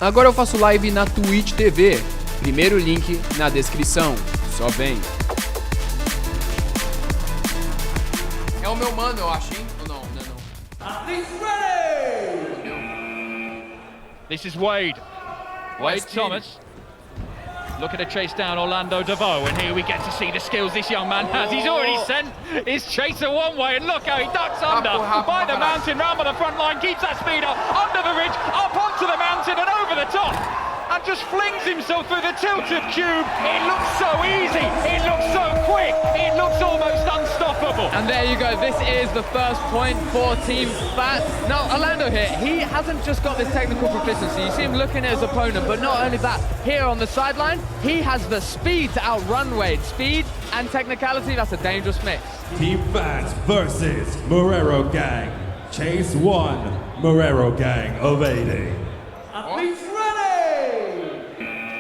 Agora eu faço live na Twitch TV. Primeiro link na descrição. Só vem. É o meu mano, eu acho, hein? Ou não? Não, não. This is Wade. Wade Thomas. Looking to chase down Orlando DeVoe, and here we get to see the skills this young man has. He's already sent his chaser one way, and look how he ducks under by the mountain, round by the front line, keeps that speed up, under the ridge, up onto the mountain and over the top, and just flings himself through the tilted cube. It looks so easy, it looks so quick, it looks almost unstoppable. And there you go, this is the first point for Team Fat. Now, Orlando here, he hasn't just got this technical proficiency. You see him looking at his opponent, but not only that, here on the sideline, he has the speed to outrun Wade. Speed and technicality, that's a dangerous mix. Team Fat versus Marrero Gang. Chase 1, Marrero Gang evading. Athletes ready!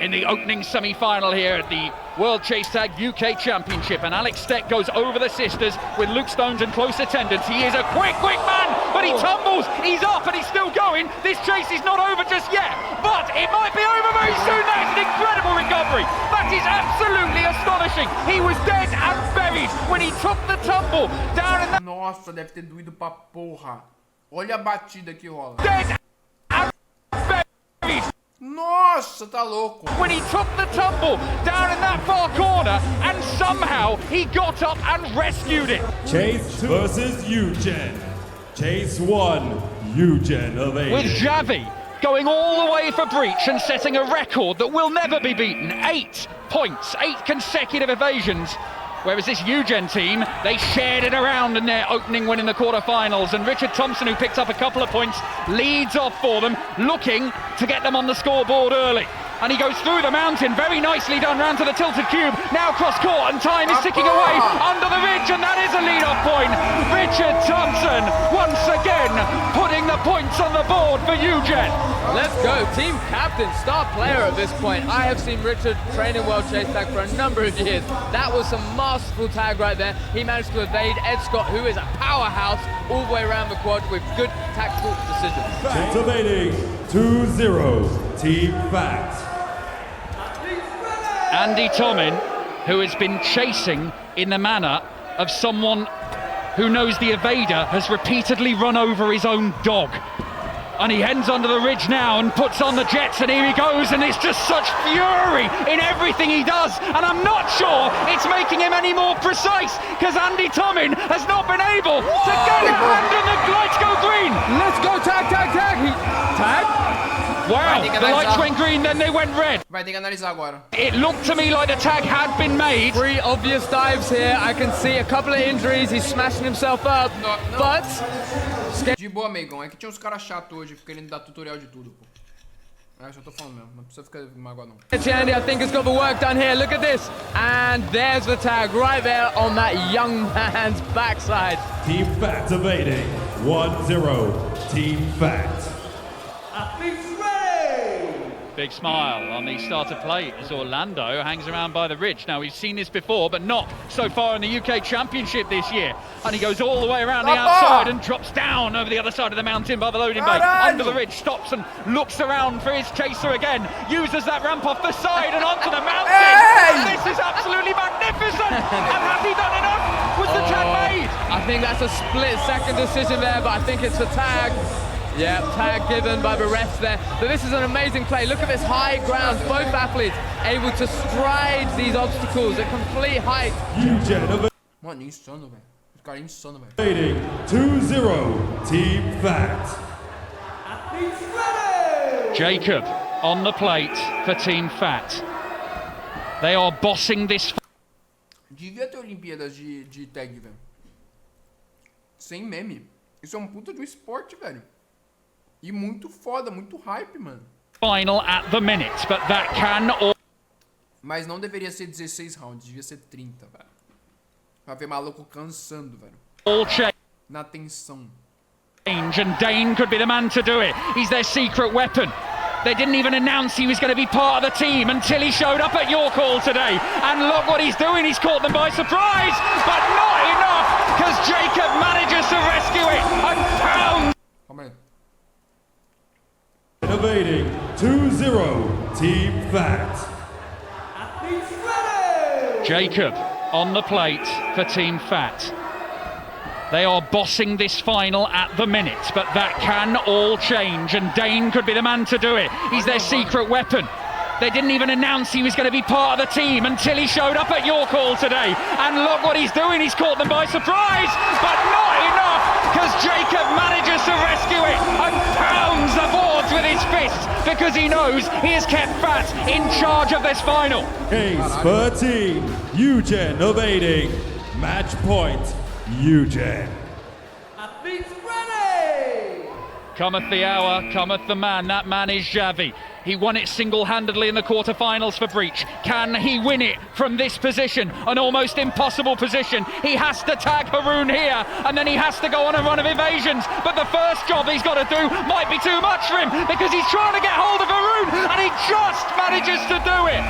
In the opening semi-final here at the World Chase Tag UK Championship, and Alex Steck goes over the sisters with Luke Stones in close attendance. He is a quick man, but he tumbles, he's up and he's still going. This chase is not over just yet, but it might be over very soon. That is an incredible recovery. That is absolutely astonishing. He was dead and buried when he took the tumble down in the... Nossa, deve ter doído pra porra. Olha a batida que rola. Dead and buried. Nossa, tá louco. When he took the tumble down in that far corner, and somehow he got up and rescued it. Chase versus Eugen. Chase 1, Eugen evading. With Javi going all the way for breach and setting a record that will never be beaten. 8 points, 8 consecutive evasions. Whereas this Eugen team, they shared it around in their opening win in the quarterfinals. And Richard Thompson, who picked up a couple of points, leads off for them, looking to get them on the scoreboard early. And he goes through the mountain, very nicely done, round to the tilted cube. Now cross court, and time is ticking away under the ridge, and that is a lead-off point. Richard Thompson, once again, putting the points on the board for Eugen. Let's go, team captain, star player at this point. I have seen Richard training World Chase Tag for a number of years. That was some masterful tag right there. He managed to evade Ed Scott, who is a powerhouse all the way around the quad with good tactical decisions. Fat evading 2-0, Team Fat. Andy Tomin, who has been chasing in the manner of someone who knows the evader has repeatedly run over his own dog. And he heads under the ridge now and puts on the jets, and here he goes, and it's just such fury in everything he does, and I'm not sure it's making him any more precise, because Andy Tomin has not been able to get a hand, and the lights go green. Let's go, tag. Tag? Wow, the lights went green, then they went red. Vai ter que analisar agora. It looked to me like the tag had been made. 3 obvious dives here. I can see a couple of injuries. He's smashing himself up. No. But... De boa, amigão. É que tinha uns caras chatos hoje, querendo dar tutorial de tudo, pô. Eu só tô falando mesmo. Não precisa ficar magoado, não. Andy, I think, has got the work done here. Look at this. And there's the tag right there on that young man's backside. Team Fat evading 1-0, Team Fat. Athletes ready! Big smile on the starter plate as Orlando hangs around by the ridge. Now, we've seen this before, but not so far in the UK Championship this year. And he goes all the way around the outside and drops down over the other side of the mountain by the loading bay. Under the ridge, stops and looks around for his chaser again. Uses that ramp off the side and onto the mountain. This is absolutely magnificent. And has he done enough? Was the tag made? I think that's a split-second decision there, but I think it's a tag. Yeah, tag given by the refs there. But this is an amazing play. Look at this high ground. Both athletes able to stride these obstacles at complete height. Mano, insano, velho. Os caras insano, velho. Evading 2-0, Team Fat. Athletes ready! Jacob on the plate for Team Fat. They are bossing this. Devia ter Olimpíadas de tag, velho. Sem meme. Isso é um puta de um esporte, velho. E muito foda, muito hype, mano. Final at the minute, but that can all... Mas não deveria ser 16 rounds, devia ser 30, velho. Pra ver maluco cansando, velho. All change, Na tensão. and Dane could be the man to do it. He's their secret weapon. They didn't even announce he was going to be part of the team until he showed up at your call today. And look what he's doing, he's caught them by surprise, but not enough, because Jacob manages to rescue it and pounds. Calma aí. evading 2-0 Team Fat. Athletes ready. Jacob on the plate for Team Fat. They are bossing this final at the minute, but that can all change, and Dane could be the man to do it. He's their secret weapon. They didn't even announce he was going to be part of the team until he showed up at your call today. And look what he's doing, he's caught them by surprise, but not enough, because Jacob manages to rescue it and pounds the boards with his fists, because he knows he has kept Fat in charge of this final. Ace per team, Eugen evading. Match point, Eugen. Athletes ready. Cometh the hour, cometh the man. That man is Javi. He won it single-handedly in the quarterfinals for Breach. Can he win it from this position? An almost impossible position. He has to tag Haroon here, and then he has to go on a run of evasions. But the first job he's got to do might be too much for him, because he's trying to get hold of Haroon, and he just manages to do it.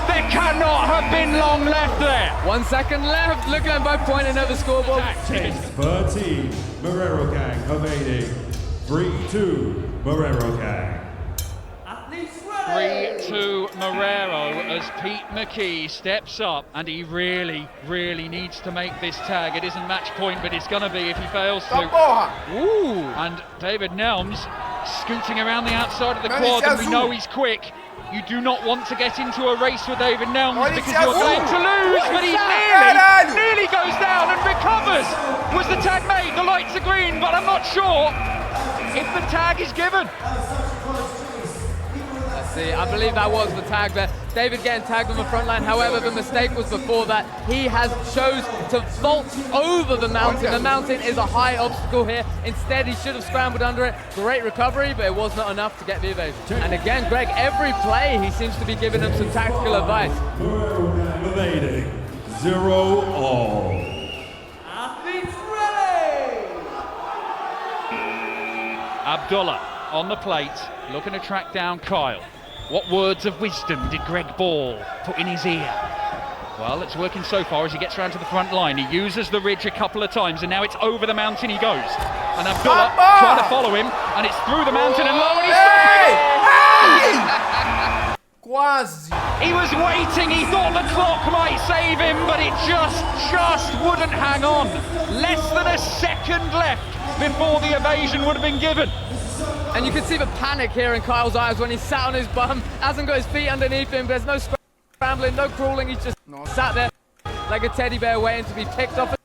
There cannot have been long left there. 1 second left. Look at them both pointing at the scoreboard. Ace per team, Morero Gang evading 3-2 Morero Gang. Athletes ready. 3-2 Morero as Pete McKee steps up, and he really needs to make this tag. It isn't match point, but it's going to be if he fails Tá to. porra! Ooh. And David Nelms scooting around the outside of the Man, quad, it's and we azul. know he's quick. You do not want to get into a race with David Nelms, Olha because esse you're azul. going to lose, but he Caralho. nearly goes down and recovers. Was the tag made? The lights are green, but I'm not sure if the tag is given. Let's see, I believe that was the tag there. David getting tagged on the front line. However, the mistake was before that. He has chose to vault over the mountain. The mountain is a high obstacle here. Instead, he should have scrambled under it. Great recovery, but it was not enough to get the evasion. And again, Greg, every play, he seems to be giving them some tactical advice. Morero Gang evading 0-all. Athletes ready. Abdullah on the plate, looking to track down Kyle. What words of wisdom did Greg Ball put in his ear? Well, it's working so far as he gets round to the front line. He uses the ridge a couple of times, and now it's over the mountain he goes. And Abdullah trying to follow him, and it's through the mountain and low, and he's stopping. Quase! He was waiting, he thought the clock might save him, but it just wouldn't hang on. Less than a second left before the evasion would have been given. And you can see the panic here in Kyle's eyes when he's sat on his bum, hasn't got his feet underneath him, there's no scrambling, no crawling, he's just sat there like a teddy bear waiting to be picked off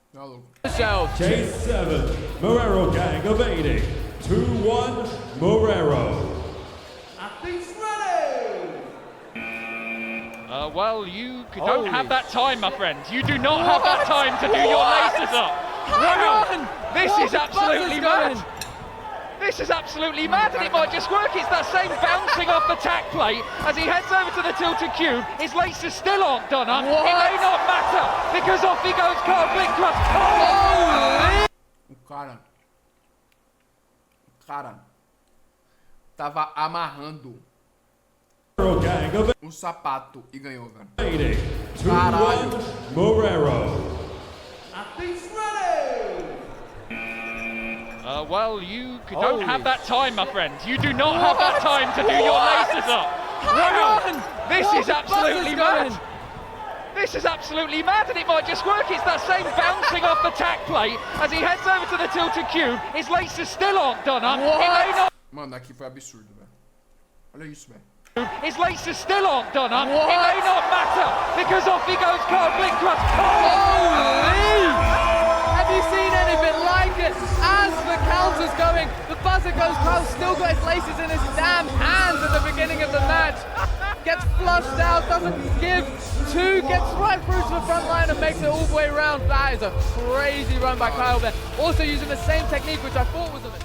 the shelf. Chase 7, Morero Gang evading 2-1 Morero. Athletes ready. Well, you don't have that time, my friend. You do not have that time to do your laces up. Wow, this is absolutely mad. This is absolutely mad, and it might just work. It's that same bouncing off the tack plate as he heads over to the tilted cube. His laces still aren't done up. It may not matter, because off he goes, Carl Blinkcross. Holy! O cara tava amarrando Morero Gang um sapato e ganhou, velho. evading 2-1 Caralho. Morero. Athletes ready. Well, you don't have that time, my friend. You do not have that time to do your laces up. Wow, this is absolutely mad. This is absolutely mad, and it might just work. It's that same bouncing off the tack plate as he heads over to the tilted cube. His laces still aren't done up. It may not. Mano, aqui foi absurdo, velho. Olha isso, velho. His laces still aren't done up. It may not matter, because off he goes, Carl Blinkcross. Holy! Have you seen anything like it? As the counter's going, the buzzer goes, Kyle's still got his laces in his damn hands at the beginning of the match. Gets flushed out, doesn't give two, gets right through to the front line and makes it all the way around. That is a crazy run by Kyle there. Also using the same technique, which I thought was a bit...